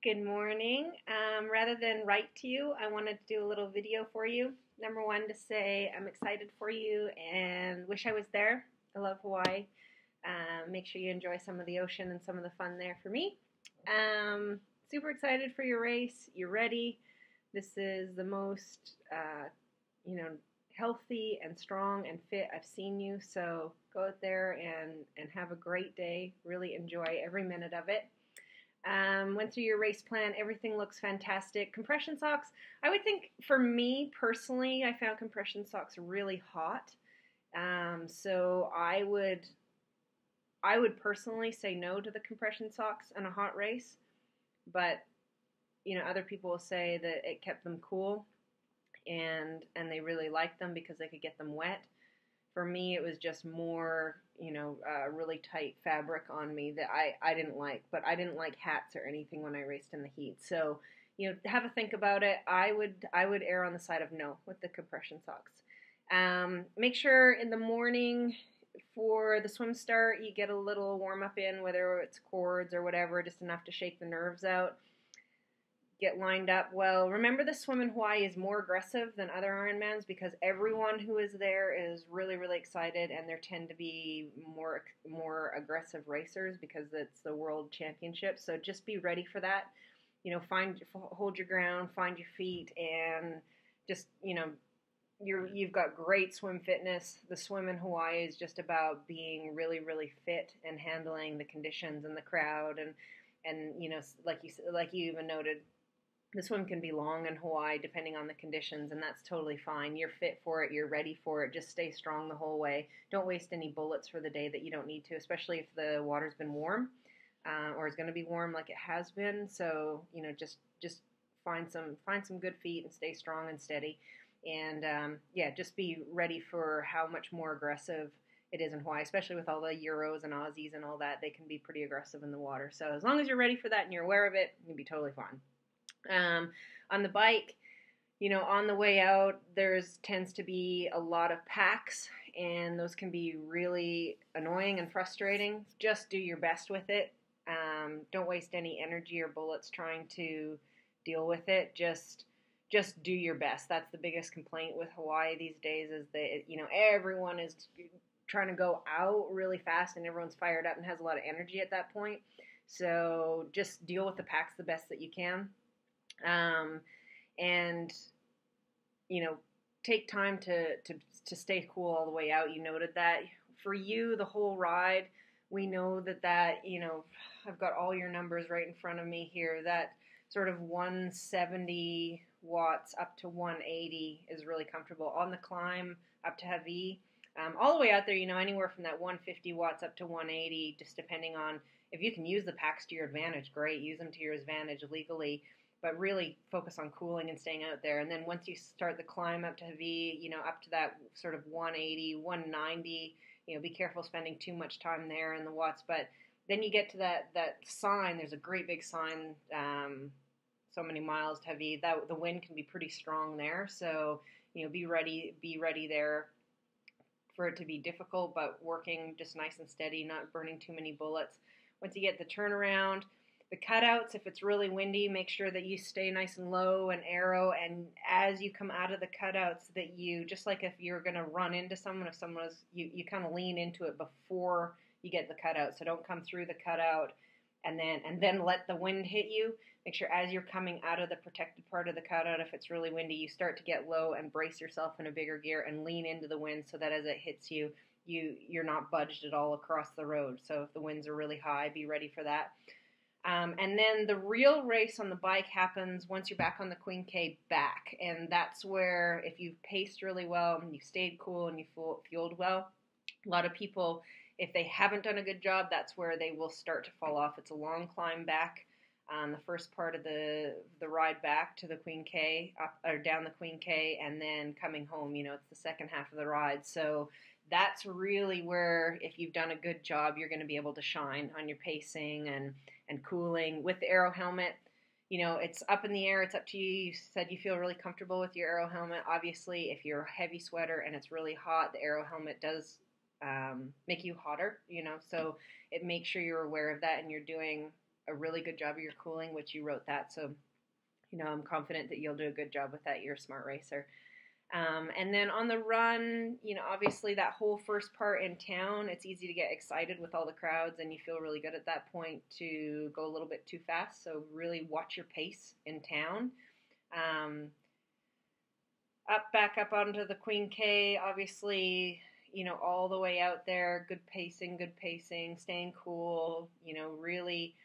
Good morning. Rather than write to you, I wanted to do a little video for you. Number one, to say I'm excited for you and wish I was there. I love Hawaii. Make sure you enjoy some of the ocean and some of the fun there for me. Super excited for your race. You're ready. This is the most, you know, healthy and strong and fit I've seen you. So go out there and have a great day. Really enjoy every minute of it. Went through your race plan. Everything looks fantastic. Compression socks, I would think for me personally, I found compression socks really hot. So I would personally say no to the compression socks in a hot race. But, other people will say that it kept them cool and they really liked them because they could get them wet. For me, it was just more, really tight fabric on me that I didn't like. But I didn't like hats or anything when I raced in the heat. So, have a think about it. I would err on the side of no with the compression socks. Make sure in the morning for the swim start, you get a little warm up in, whether it's cords or whatever, just enough to shake the nerves out. Get lined up well. Remember, the swim in Hawaii is more aggressive than other Ironmans because everyone who is there is really, really excited, and there tend to be more aggressive racers because it's the World Championship. So just be ready for that. Hold your ground, find your feet, and just you've got great swim fitness. The swim in Hawaii is just about being really, really fit and handling the conditions and the crowd and like you even noted. The swim can be long in Hawaii depending on the conditions, and that's totally fine. You're fit for it. You're ready for it. Just stay strong the whole way. Don't waste any bullets for the day that you don't need to, especially if the water's been warm or is going to be warm like it has been. So, just find some good feet and stay strong and steady. And, just be ready for how much more aggressive it is in Hawaii, especially with all the Euros and Aussies and all that. They can be pretty aggressive in the water. So as long as you're ready for that and you're aware of it, you'll be totally fine. On the bike, on the way out, tends to be a lot of packs, and those can be really annoying and frustrating. Just do your best with it. Don't waste any energy or bullets trying to deal with it. Just do your best. That's the biggest complaint with Hawaii these days is that, everyone is trying to go out really fast and everyone's fired up and has a lot of energy at that point. So just deal with the packs the best that you can. And take time to stay cool all the way out. You noted that. For you, the whole ride, we know that I've got all your numbers right in front of me here. That sort of 170 watts up to 180 is really comfortable. On the climb up to Hawaii, all the way out there, anywhere from that 150 watts up to 180, just depending on if you can use the packs to your advantage, great. Use them to your advantage legally. But really focus on cooling and staying out there. And then once you start the climb up to Hawaii, up to that sort of 180, 190, be careful spending too much time there in the watts. But then you get to that sign. There's a great big sign, so many miles to Hawaii. That the wind can be pretty strong there. So, be ready there for it to be difficult, but working just nice and steady, not burning too many bullets. Once you get the turnaround, the cutouts, if it's really windy, make sure that you stay nice and low and arrow. And as you come out of the cutouts, that you, just like if you're going to run into someone, if someone is, you kind of lean into it before you get the cutout. So don't come through the cutout and then let the wind hit you. Make sure as you're coming out of the protected part of the cutout, if it's really windy, you start to get low and brace yourself in a bigger gear and lean into the wind so that as it hits you, you're not budged at all across the road. So if the winds are really high, be ready for that. And then the real race on the bike happens once you're back on the Queen K back. And that's where, if you've paced really well and you've stayed cool and you fueled well, a lot of people, if they haven't done a good job, that's where they will start to fall off. It's a long climb back. The first part of the ride back to the Queen K, up or down the Queen K, and then coming home, it's the second half of the ride. So that's really where, if you've done a good job, you're going to be able to shine on your pacing and cooling. With the aero helmet, it's up in the air. It's up to you. You said you feel really comfortable with your aero helmet. Obviously, if you're a heavy sweater and it's really hot, the aero helmet does make you hotter, so it makes sure you're aware of that and you're doing a really good job of your cooling, which you wrote that. So, I'm confident that you'll do a good job with that. You're a smart racer. And then on the run, obviously that whole first part in town, it's easy to get excited with all the crowds, and you feel really good at that point to go a little bit too fast. So really watch your pace in town. Back up onto the Queen K, obviously, all the way out there, good pacing, staying cool, really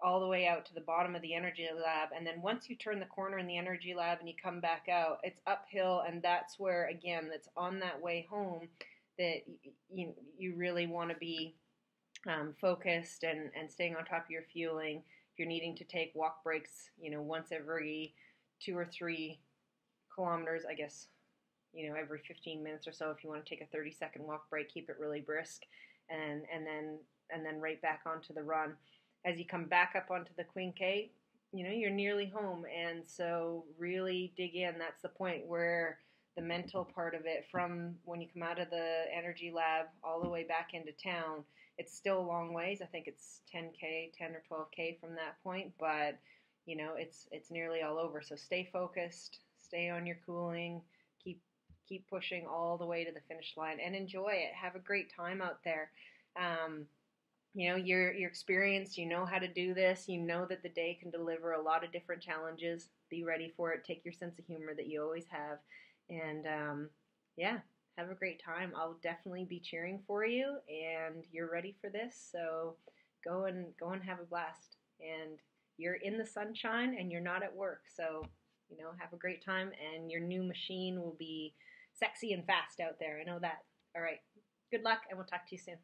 all the way out to the bottom of the energy lab. And then once you turn the corner in the energy lab and you come back out, it's uphill, and that's where, again, that's on that way home that you really want to be focused and staying on top of your fueling. If you're needing to take walk breaks, once every 2 or 3 kilometers, I guess, every 15 minutes or so, if you want to take a 30-second walk break, keep it really brisk, and then right back onto the run. As you come back up onto the Queen K, you're nearly home, and so really dig in. That's the point where the mental part of it, from when you come out of the energy lab all the way back into town, it's still a long ways. I think it's 10 or 12K from that point, but it's nearly all over. So stay focused, stay on your cooling, keep pushing all the way to the finish line, and enjoy it. Have a great time out there. You're experienced, you know how to do this, you know that the day can deliver a lot of different challenges. Be ready for it. Take your sense of humor that you always have, and have a great time. I'll definitely be cheering for you, and you're ready for this, so go and have a blast. And you're in the sunshine, and you're not at work, so have a great time, and your new machine will be sexy and fast out there. I know that. All right. Good luck, and we'll talk to you soon.